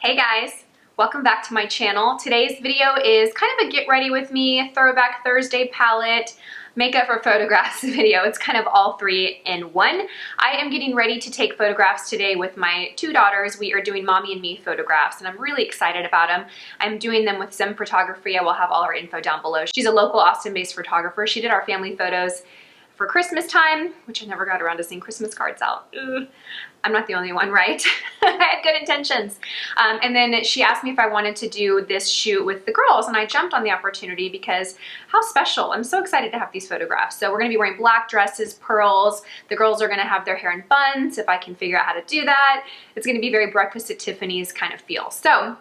Hey guys, welcome back to my channel. Today's video is kind of a get ready with me, Throwback Thursday palette, makeup for photographs video. It's kind of all three in one. I am getting ready to take photographs today with my two daughters. We are doing mommy and me photographs and I'm really excited about them. I'm doing them with Sim Photography. I will have all her info down below. She's a local Austin-based photographer. She did our family photos for Christmas time, which I never got around to seeing Christmas cards out. Ugh. I'm not the only one, right? I had good intentions. And then she asked me if I wanted to do this shoot with the girls, and I jumped on the opportunity because how special. I'm so excited to have these photographs. So we're gonna be wearing black dresses, pearls. The girls are gonna have their hair in buns, if I can figure out how to do that. It's gonna be very Breakfast at Tiffany's kind of feel. So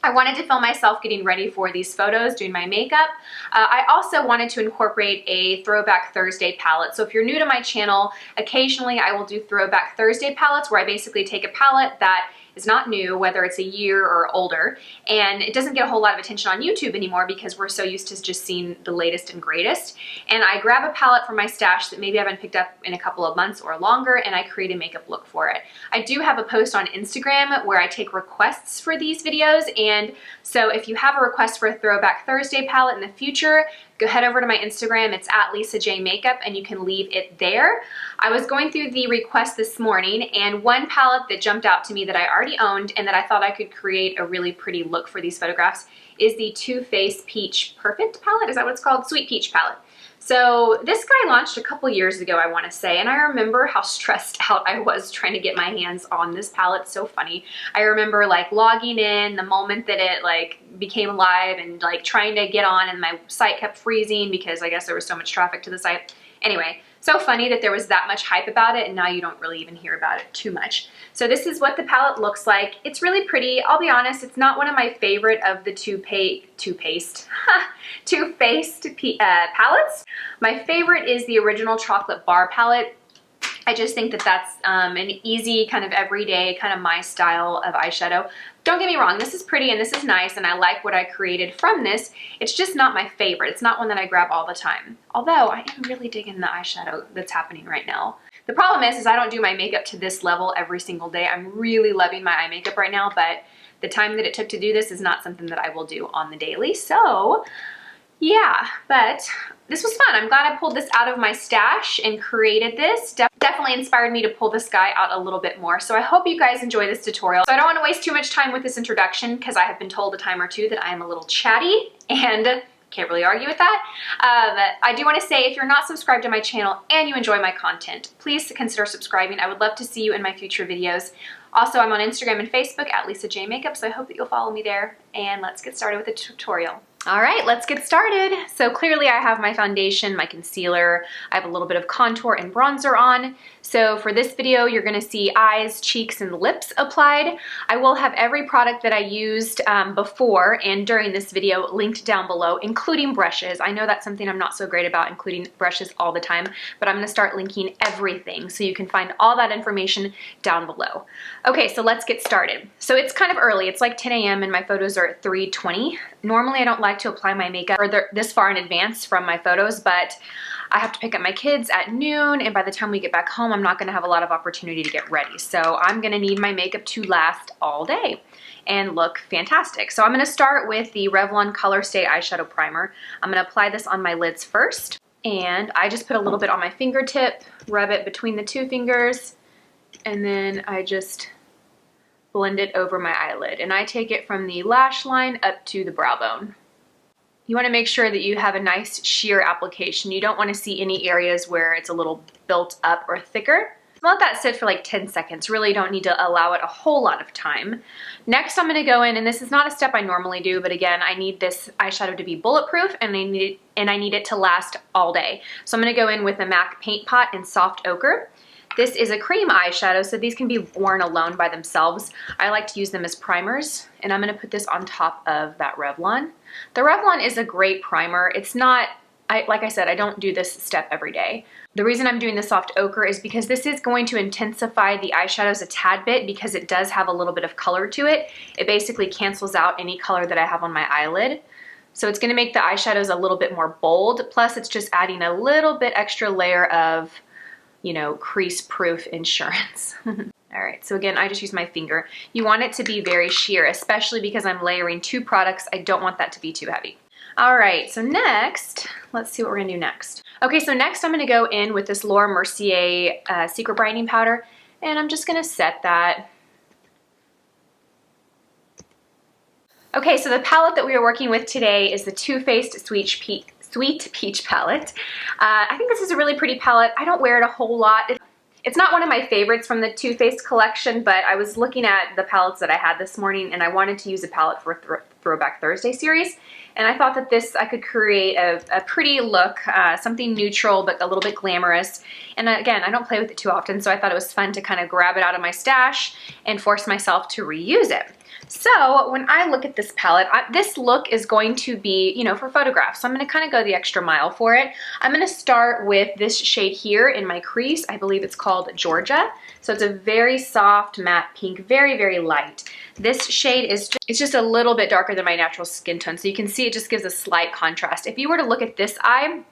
I wanted to film myself getting ready for these photos, doing my makeup. I also wanted to incorporate a Throwback Thursday palette. So if you're new to my channel, occasionally I will do Throwback Thursday palettes where I basically take a palette that is not new, whether it's a year or older, and it doesn't get a whole lot of attention on YouTube anymore because we're so used to just seeing the latest and greatest. And I grab a palette from my stash that maybe I haven't picked up in a couple of months or longer, and I create a makeup look for it. I do have a post on Instagram where I take requests for these videos, and so if you have a request for a Throwback Thursday palette in the future, go head over to my Instagram. It's at Lisa J Makeup, and you can leave it there. I was going through the request this morning, and one palette that jumped out to me that I already owned and that I thought I could create a really pretty look for these photographs is the Too Faced Peach Perfect palette. Is that what it's called? Sweet Peach palette. So this guy launched a couple years ago, I want to say, and I remember how stressed out I was trying to get my hands on this palette. So funny. I remember like logging in the moment that it like became live and like trying to get on, and my site kept freezing because I guess there was so much traffic to the site. Anyway, so funny that there was that much hype about it and now you don't really even hear about it too much. So this is what the palette looks like. It's really pretty. I'll be honest, it's not one of my favorite of the Too Faced palettes. My favorite is the original Chocolate Bar palette. I just think that that's an easy kind of everyday, kind of my style of eyeshadow. Don't get me wrong, this is pretty and this is nice and I like what I created from this. It's just not my favorite. It's not one that I grab all the time. Although I am really digging the eyeshadow that's happening right now. The problem is I don't do my makeup to this level every single day. I'm really loving my eye makeup right now, but the time that it took to do this is not something that I will do on the daily. So yeah, but this was fun. I'm glad I pulled this out of my stash and created this. Definitely inspired me to pull this guy out a little bit more. So I hope you guys enjoy this tutorial. So I don't want to waste too much time with this introduction because I have been told a time or two that I am a little chatty and can't really argue with that. I do want to say if you're not subscribed to my channel and you enjoy my content, please consider subscribing. I would love to see you in my future videos. Also, I'm on Instagram and Facebook at Lisa J Makeup, so I hope that you'll follow me there. And let's get started with the tutorial. All right, let's get started. So clearly I have my foundation, my concealer, I have a little bit of contour and bronzer on. So for this video, you're gonna see eyes, cheeks, and lips applied. I will have every product that I used before and during this video linked down below, including brushes. I know that's something I'm not so great about, including brushes all the time, but I'm gonna start linking everything so you can find all that information down below. Okay, so let's get started. So it's kind of early, it's like 10 a.m. and my photos are at 3:20. Normally I don't like to apply my makeup this far in advance from my photos, but I have to pick up my kids at noon, and by the time we get back home, I'm not gonna have a lot of opportunity to get ready. So I'm gonna need my makeup to last all day and look fantastic. So I'm gonna start with the Revlon Color Stay Eyeshadow Primer. I'm gonna apply this on my lids first, and I just put a little bit on my fingertip, rub it between the two fingers, and then I just blend it over my eyelid. And I take it from the lash line up to the brow bone. You want to make sure that you have a nice sheer application. You don't want to see any areas where it's a little built up or thicker. Let that sit for like 10 seconds. Really don't need to allow it a whole lot of time. Next, I'm going to go in, and this is not a step I normally do, but again, I need this eyeshadow to be bulletproof, and I need it to last all day. So I'm going to go in with a MAC Paint Pot in Soft Ochre. This is a cream eyeshadow, so these can be worn alone by themselves. I like to use them as primers, and I'm going to put this on top of that Revlon. The Revlon is a great primer. It's not, like I said, I don't do this step every day. The reason I'm doing the Soft Ochre is because this is going to intensify the eyeshadows a tad bit because it does have a little bit of color to it. It basically cancels out any color that I have on my eyelid. So it's going to make the eyeshadows a little bit more bold, plus it's just adding a little bit extra layer of, you know, crease-proof insurance. All right, so again, I just use my finger. You want it to be very sheer, especially because I'm layering 2 products. I don't want that to be too heavy. All right, so next, let's see what we're gonna do next. Okay, so next I'm gonna go in with this Laura Mercier Secret Brightening Powder, and I'm just gonna set that. Okay, so the palette that we are working with today is the Too Faced Sweet Peach palette. I think this is a really pretty palette. I don't wear it a whole lot. It's not one of my favorites from the Too Faced collection, but I was looking at the palettes that I had this morning and I wanted to use a palette for Throwback Thursday series. And I thought that this, I could create a pretty look, something neutral but a little bit glamorous. And again, I don't play with it too often, so I thought it was fun to kind of grab it out of my stash and force myself to reuse it. So when I look at this palette, this look is going to be, you know, for photographs. So I'm going to kind of go the extra mile for it. I'm going to start with this shade here in my crease. I believe it's called Georgia. So it's a very soft matte pink, very, very light. This shade is just a little bit darker than my natural skin tone. So you can see it just gives a slight contrast. If you were to look at this eye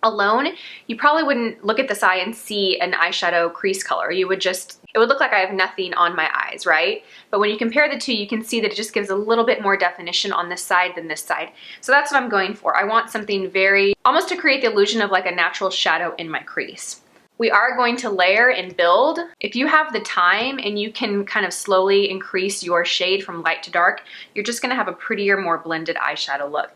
alone, you probably wouldn't look at this eye and see an eyeshadow crease color. You would just, it would look like I have nothing on my eyes, right? But when you compare the two, you can see that it just gives a little bit more definition on this side than this side. So that's what I'm going for. I want something very, almost to create the illusion of like a natural shadow in my crease. We are going to layer and build. If you have the time and you can kind of slowly increase your shade from light to dark, you're just gonna have a prettier, more blended eyeshadow look.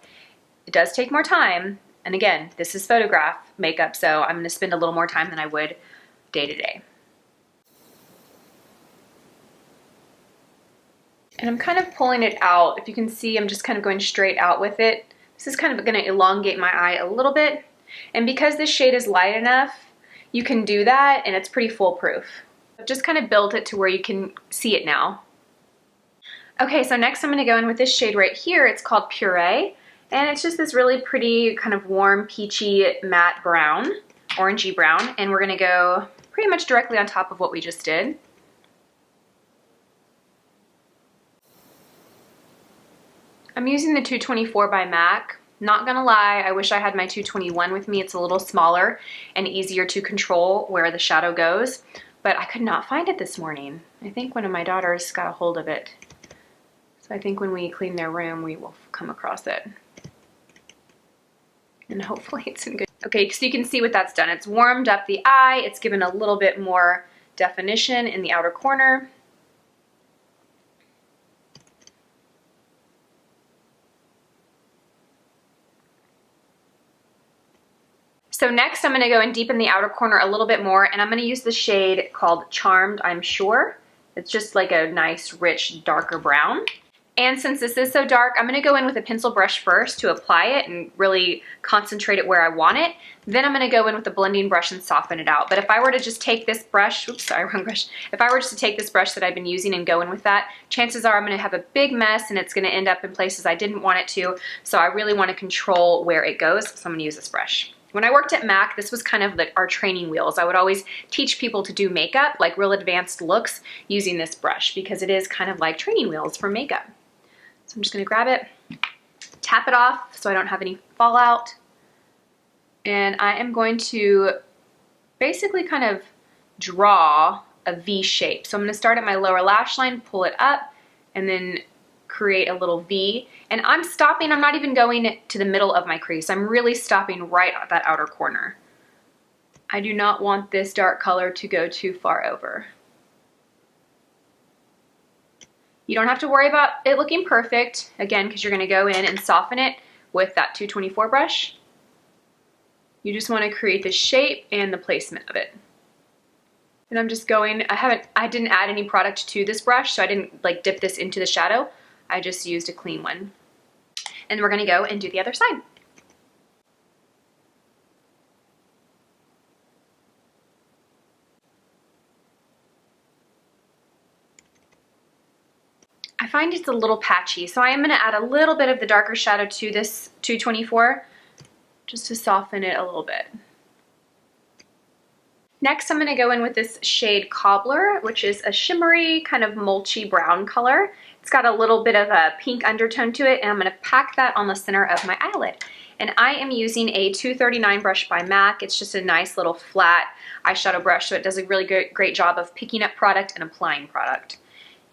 It does take more time. And again, this is photograph makeup, so I'm gonna spend a little more time than I would day to day. And I'm kind of pulling it out. If you can see, I'm just kind of going straight out with it. This is kind of gonna elongate my eye a little bit. And because this shade is light enough, you can do that and it's pretty foolproof. Just kind of build it to where you can see it now. Okay, so next I'm gonna go in with this shade right here. It's called Puree. And it's just this really pretty kind of warm, peachy, matte brown, orangey brown. And we're gonna go pretty much directly on top of what we just did. I'm using the 224 by MAC. Not gonna lie, I wish I had my 221 with me. It's a little smaller and easier to control where the shadow goes, but I could not find it this morning. I think one of my daughters got a hold of it. So I think when we clean their room, we will come across it. And hopefully it's in good. Okay, so you can see what that's done. It's warmed up the eye. It's given a little bit more definition in the outer corner. So next I'm gonna go and deepen the outer corner a little bit more, and I'm gonna use the shade called Charmed, I'm Sure. It's just like a nice, rich, darker brown. And since this is so dark, I'm gonna go in with a pencil brush first to apply it and really concentrate it where I want it. Then I'm gonna go in with a blending brush and soften it out. But if I were to just take this brush, oops, sorry, wrong brush. If I were just to take this brush that I've been using and go in with that, chances are I'm gonna have a big mess and it's gonna end up in places I didn't want it to. So I really wanna control where it goes, so I'm gonna use this brush. When I worked at MAC, this was kind of like our training wheels. I would always teach people to do makeup, like real advanced looks, using this brush because it is kind of like training wheels for makeup. So I'm just gonna grab it, tap it off so I don't have any fallout. And I am going to basically kind of draw a V shape. So I'm gonna start at my lower lash line, pull it up, and then create a little V. And I'm stopping, I'm not even going to the middle of my crease. I'm really stopping right at that outer corner. I do not want this dark color to go too far over. You don't have to worry about it looking perfect, again, because you're gonna go in and soften it with that 224 brush. You just wanna create the shape and the placement of it. And I'm just going, I didn't add any product to this brush, so I didn't like dip this into the shadow. I just used a clean one. And we're gonna go and do the other side. I find it's a little patchy, so I am gonna add a little bit of the darker shadow to this 224 just to soften it a little bit. Next, I'm gonna go in with this shade Cobbler, which is a shimmery kind of mulchy brown color. It's got a little bit of a pink undertone to it, and I'm gonna pack that on the center of my eyelid. And I am using a 239 brush by MAC. It's just a nice little flat eyeshadow brush, so it does a really great job of picking up product and applying product.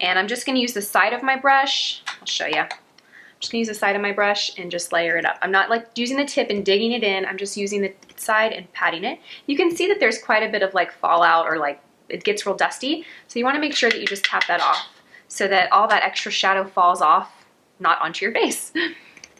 And I'm just gonna use the side of my brush. I'll show you. I'm just gonna use the side of my brush and just layer it up. I'm not like using the tip and digging it in. I'm just using the side and patting it. You can see that there's quite a bit of like fallout, or like it gets real dusty. So you wanna make sure that you just tap that off so that all that extra shadow falls off, not onto your face.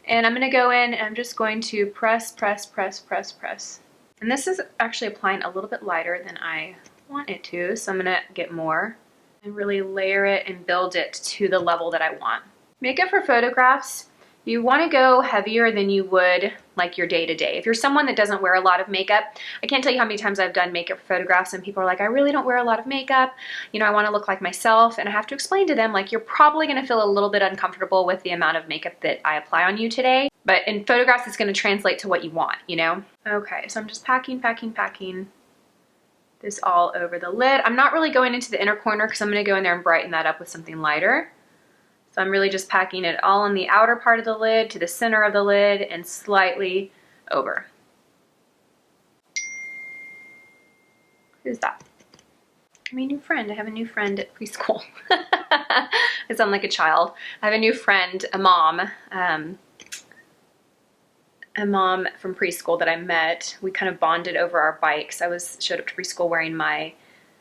And I'm gonna go in and I'm just going to press, press, press, press, press. And this is actually applying a little bit lighter than I want it to, so I'm gonna get more and really layer it and build it to the level that I want. Makeup for photographs, you wanna go heavier than you would like your day-to-day. If you're someone that doesn't wear a lot of makeup, I can't tell you how many times I've done makeup for photographs and people are like, I really don't wear a lot of makeup. You know, I wanna look like myself. And I have to explain to them, like, you're probably gonna feel a little bit uncomfortable with the amount of makeup that I apply on you today. But in photographs, it's gonna translate to what you want, you know? Okay, so I'm just packing this all over the lid. I'm not really going into the inner corner because I'm gonna go in there and brighten that up with something lighter. So I'm really just packing it all on the outer part of the lid, to the center of the lid, and slightly over. Who's that? My new friend. I have a new friend at preschool. I sound like a child. I have a new friend, a mom from preschool that I met. We kind of bonded over our bikes. I showed up to preschool wearing my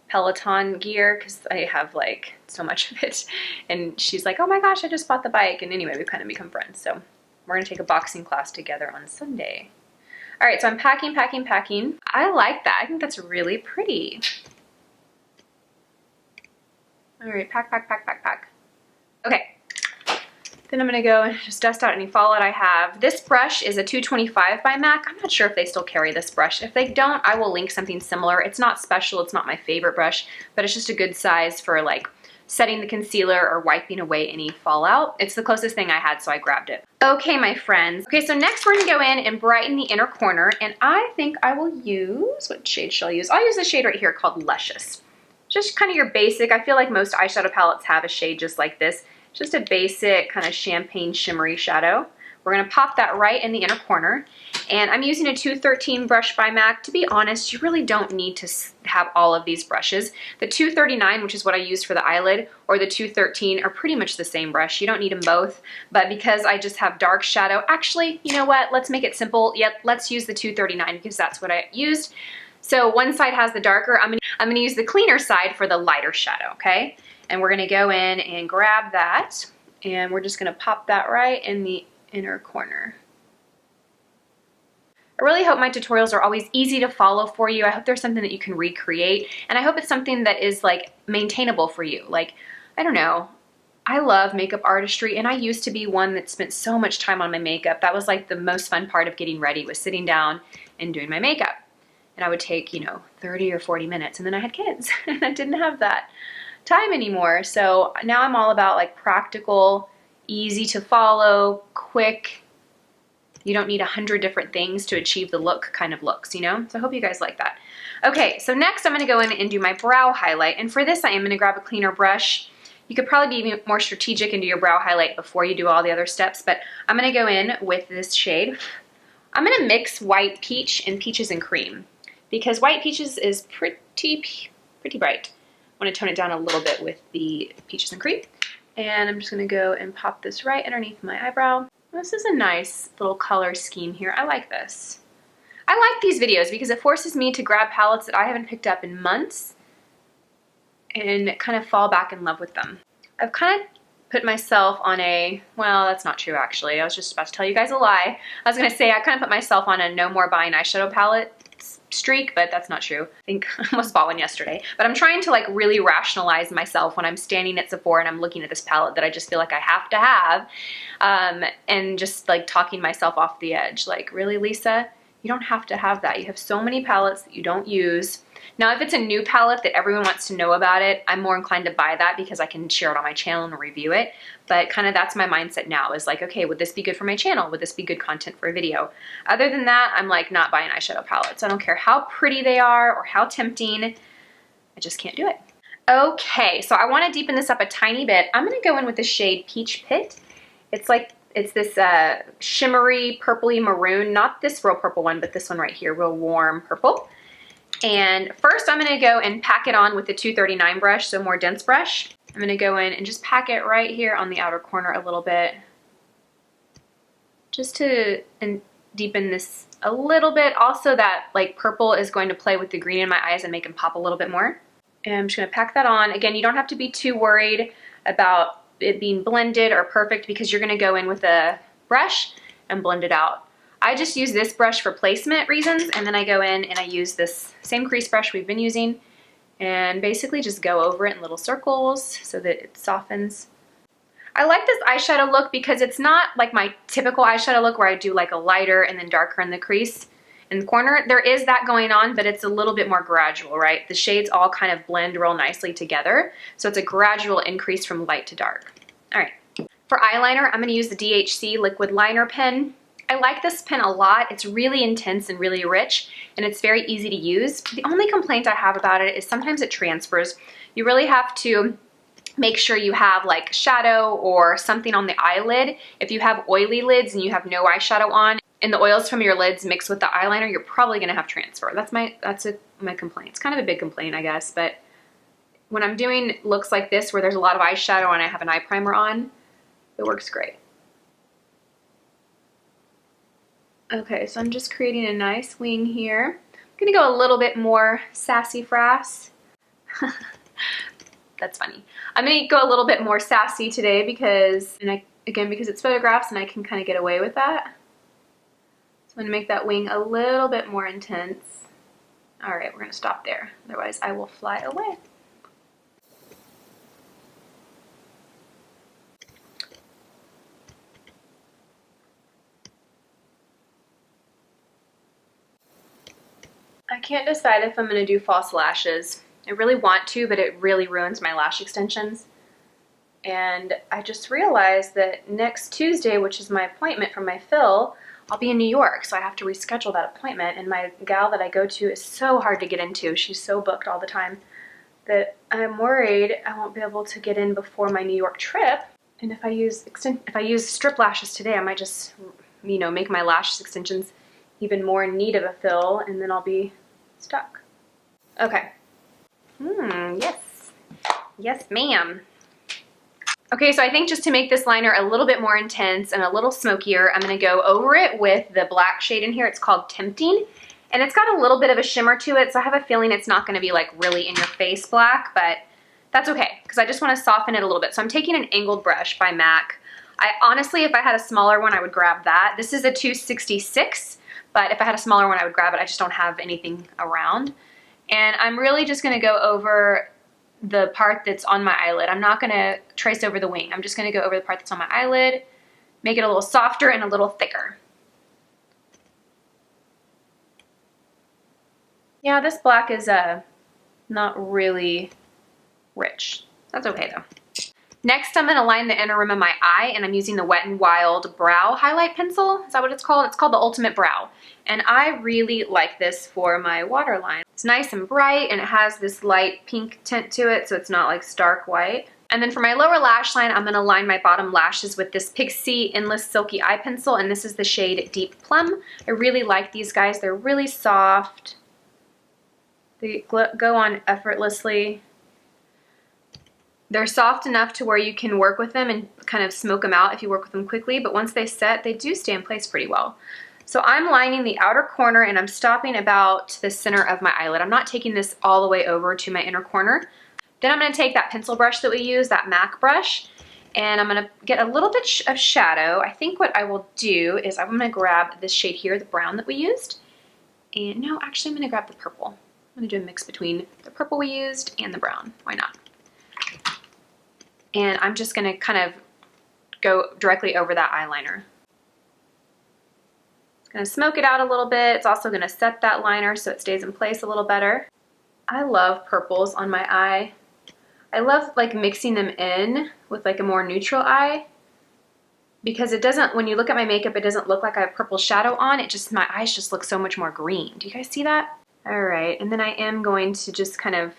Peloton gear because I have like so much of it, and she's like, oh my gosh, I just bought the bike. And anyway, we've kind of become friends, so we're gonna take a boxing class together on Sunday. All right, so I'm packing. I like that. I think that's really pretty. All right, pack. Okay, then I'm gonna go and just dust out any fallout I have. This brush is a 225 by MAC. I'm not sure if they still carry this brush. If they don't, I will link something similar. It's not special, it's not my favorite brush, but it's just a good size for like setting the concealer or wiping away any fallout. It's the closest thing I had, so I grabbed it. Okay, my friends. Okay, so next we're gonna go in and brighten the inner corner, and I think I will use, what shade shall I use? I'll use the shade right here called Luscious. Just kind of your basic, I feel like most eyeshadow palettes have a shade just like this. Just a basic kind of champagne shimmery shadow. We're gonna pop that right in the inner corner. And I'm using a 213 brush by MAC. To be honest, you really don't need to have all of these brushes. The 239, which is what I used for the eyelid, or the 213 are pretty much the same brush. You don't need them both, but because I just have dark shadow, actually, you know what? Let's make it simple. Yep, let's use the 239 because that's what I used. So one side has the darker, I'm gonna use the cleaner side for the lighter shadow, okay? And we're gonna go in and grab that, and we're just gonna pop that right in the inner corner. I really hope my tutorials are always easy to follow for you. I hope there's something that you can recreate, and I hope it's something that is like maintainable for you. Like, I don't know, I love makeup artistry, and I used to be one that spent so much time on my makeup. That was like the most fun part of getting ready, was sitting down and doing my makeup. And I would take, you know, 30 or 40 minutes, and then I had kids, and I didn't have that time anymore. So now I'm all about like practical, easy to follow, quick. You don't need 100 different things to achieve the look kind of looks, you know? So I hope you guys like that. Okay, so next I'm gonna go in and do my brow highlight. And for this, I am gonna grab a cleaner brush. You could probably be more strategic and do your brow highlight before you do all the other steps, but I'm gonna go in with this shade. I'm gonna mix White Peach and Peaches and Cream, because White Peaches is pretty bright. I want to tone it down a little bit with the Peaches and Cream. And I'm just going to go and pop this right underneath my eyebrow. This is a nice little color scheme here. I like this. I like these videos because it forces me to grab palettes that I haven't picked up in months and kind of fall back in love with them. I've kind of put myself on a, well, that's not true actually. I was just about to tell you guys a lie. I was going to say I kind of put myself on a no more buying eyeshadow palette streak, but that's not true. I think I almost bought one yesterday. But I'm trying to like really rationalize myself when I'm standing at Sephora and I'm looking at this palette that I just feel like I have to have, and just like talking myself off the edge. Like, really, Lisa? You don't have to have that. You have so many palettes that you don't use. Now, if it's a new palette that everyone wants to know about it, I'm more inclined to buy that because I can share it on my channel and review it. But kind of that's my mindset now, is like, okay, would this be good for my channel? Would this be good content for a video? Other than that, I'm like not buying eyeshadow palettes. I don't care how pretty they are or how tempting. I just can't do it. Okay, so I want to deepen this up a tiny bit. I'm going to go in with the shade Peach Pit. It's like, It's this shimmery, purpley maroon, not this real purple one, but this one right here, real warm purple. And first I'm gonna go and pack it on with the 239 brush, so more dense brush. I'm gonna go in and just pack it right here on the outer corner a little bit, just to deepen this a little bit. Also, that like purple is going to play with the green in my eyes and make them pop a little bit more. And I'm just gonna pack that on. Again, you don't have to be too worried about it being blended or perfect because you're gonna go in with a brush and blend it out. I just use this brush for placement reasons, and then I go in and I use this same crease brush we've been using and basically just go over it in little circles so that it softens. I like this eyeshadow look because it's not like my typical eyeshadow look where I do like a lighter and then darker in the crease in the corner. There is that going on, but it's a little bit more gradual, right? The shades all kind of blend real nicely together. So it's a gradual increase from light to dark. All right, for eyeliner, I'm gonna use the DHC liquid liner pen. I like this pen a lot. It's really intense and really rich, and it's very easy to use. The only complaint I have about it is sometimes it transfers. You really have to make sure you have like shadow or something on the eyelid. If you have oily lids and you have no eyeshadow on, and the oils from your lids mix with the eyeliner, you're probably gonna have transfer. That's my complaint. It's kind of a big complaint, I guess, but when I'm doing looks like this where there's a lot of eyeshadow and I have an eye primer on, it works great. Okay, so I'm just creating a nice wing here. I'm gonna go a little bit more sassy-frass. That's funny. I'm gonna go a little bit more sassy today because, because it's photographs and I can kind of get away with that. So I'm gonna make that wing a little bit more intense. All right, we're gonna stop there. Otherwise I will fly away. I can't decide if I'm gonna do false lashes. I really want to, but it really ruins my lash extensions. And I just realized that next Tuesday, which is my appointment for my fill, I'll be in New York, so I have to reschedule that appointment. And my gal that I go to is so hard to get into. She's so booked all the time that I'm worried I won't be able to get in before my New York trip. And if I use strip lashes today, I might just, make my lash extensions even more in need of a fill, and then I'll be stuck. Okay. Yes. Yes, ma'am. Okay, so I think just to make this liner a little bit more intense and a little smokier, I'm gonna go over it with the black shade in here. It's called Tempting, and it's got a little bit of a shimmer to it, so I have a feeling it's not gonna be like really in your face black, but that's okay, because I just wanna soften it a little bit. So I'm taking an angled brush by MAC. I honestly, if I had a smaller one, I would grab that. This is a 266, but if I had a smaller one, I would grab it. I just don't have anything around. And I'm really just gonna go over the part that's on my eyelid. I'm not gonna trace over the wing. I'm just gonna go over the part that's on my eyelid, make it a little softer and a little thicker. Yeah, this black is not really rich. That's okay though. Next, I'm gonna line the inner rim of my eye, and I'm using the Wet n Wild Brow Highlight Pencil. Is that what it's called? It's called the Ultimate Brow. And I really like this for my waterline. It's nice and bright, and it has this light pink tint to it, so it's not like stark white. And then for my lower lash line, I'm gonna line my bottom lashes with this Pixi Endless Silky Eye Pencil, and this is the shade Deep Plum. I really like these guys. They're really soft. They go on effortlessly. They're soft enough to where you can work with them and kind of smoke them out if you work with them quickly, but once they set, they do stay in place pretty well. So I'm lining the outer corner and I'm stopping about the center of my eyelid. I'm not taking this all the way over to my inner corner. Then I'm gonna take that pencil brush that we use, that MAC brush, and I'm gonna get a little bit of shadow. I think what I will do is I'm gonna grab this shade here, the brown that we used, and no, actually I'm gonna grab the purple. I'm gonna do a mix between the purple we used and the brown. Why not? And I'm just gonna kind of go directly over that eyeliner. It's gonna smoke it out a little bit. It's also gonna set that liner so it stays in place a little better. I love purples on my eye. I love like mixing them in with like a more neutral eye because it doesn't, when you look at my makeup, it doesn't look like I have purple shadow on. It just, my eyes just look so much more green. Do you guys see that? All right, and then I am going to just kind of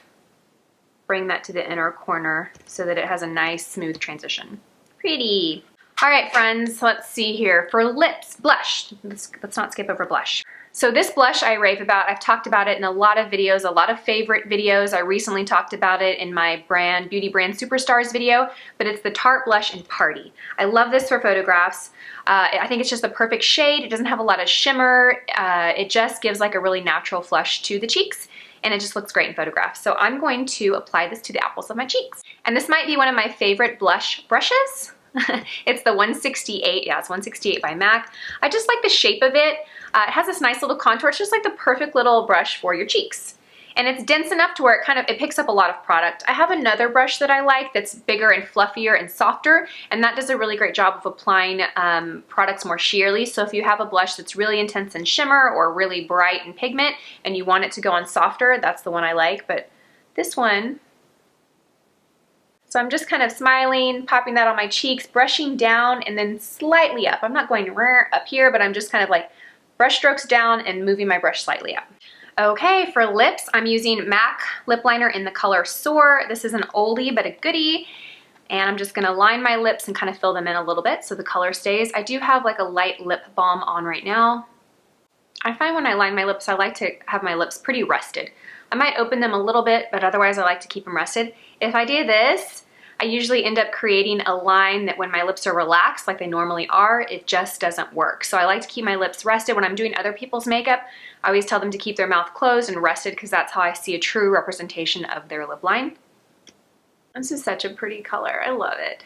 bring that to the inner corner so that it has a nice smooth transition. Pretty. All right, friends, let's see here. For lips, blush. Let's not skip over blush. So this blush I rave about. I've talked about it in a lot of videos, a lot of favorite videos. I recently talked about it in my Beauty Brand Superstars video, but it's the Tarte Blush in Party. I love this for photographs. I think it's just the perfect shade. It doesn't have a lot of shimmer. It just gives like a really natural flush to the cheeks, and it just looks great in photographs. So I'm going to apply this to the apples of my cheeks. And this might be one of my favorite blush brushes. It's the 168, yeah, it's 168 by MAC. I just like the shape of it. It has this nice little contour. It's just like the perfect little brush for your cheeks. And it's dense enough to where it picks up a lot of product. I have another brush that I like that's bigger and fluffier and softer, and that does a really great job of applying products more sheerly. So if you have a blush that's really intense in shimmer or really bright in pigment and you want it to go on softer, that's the one I like. But this one, so I'm just kind of smiling, popping that on my cheeks, brushing down and then slightly up. I'm not going up here, but I'm just kind of like brush strokes down and moving my brush slightly up. Okay, for lips, I'm using MAC lip liner in the color Soar. This is an oldie but a goodie. And I'm just gonna line my lips and kind of fill them in a little bit so the color stays. I do have like a light lip balm on right now. I find when I line my lips, I like to have my lips pretty rested. I might open them a little bit, but otherwise I like to keep them rested. If I do this, I usually end up creating a line that when my lips are relaxed like they normally are, it just doesn't work. So I like to keep my lips rested. When I'm doing other people's makeup, I always tell them to keep their mouth closed and rested because that's how I see a true representation of their lip line. This is such a pretty color. I love it.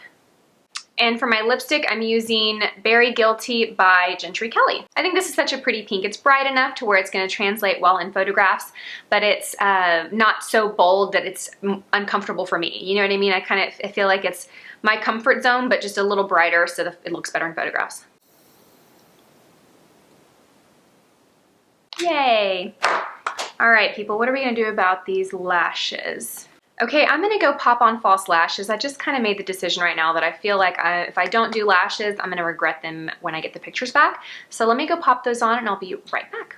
And for my lipstick, I'm using Berry Guilty by Gentry Kelly. I think this is such a pretty pink. It's bright enough to where it's going to translate well in photographs, but it's not so bold that it's uncomfortable for me. You know what I mean? I feel like it's my comfort zone, but just a little brighter so that it looks better in photographs. Yay! All right, people, what are we going to do about these lashes? Okay, I'm gonna go pop on false lashes. I just kind of made the decision right now that I feel like if I don't do lashes, I'm gonna regret them when I get the pictures back. So let me go pop those on and I'll be right back.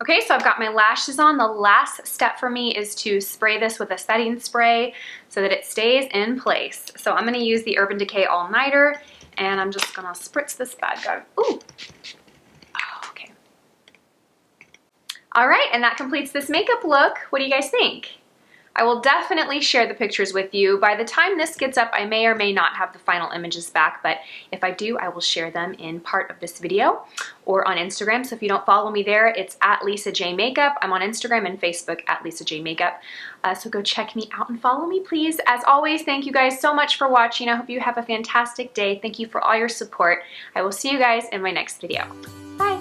Okay, so I've got my lashes on. The last step for me is to spray this with a setting spray so that it stays in place. So I'm gonna use the Urban Decay All Nighter and I'm just gonna spritz this bad guy. Ooh. Oh, okay. All right, and that completes this makeup look. What do you guys think? I will definitely share the pictures with you. By the time this gets up, I may or may not have the final images back, but if I do, I will share them in part of this video or on Instagram. So if you don't follow me there, it's at Lisa J Makeup. I'm on Instagram and Facebook at Lisa J Makeup. So go check me out and follow me, please. As always, thank you guys so much for watching. I hope you have a fantastic day. Thank you for all your support. I will see you guys in my next video. Bye.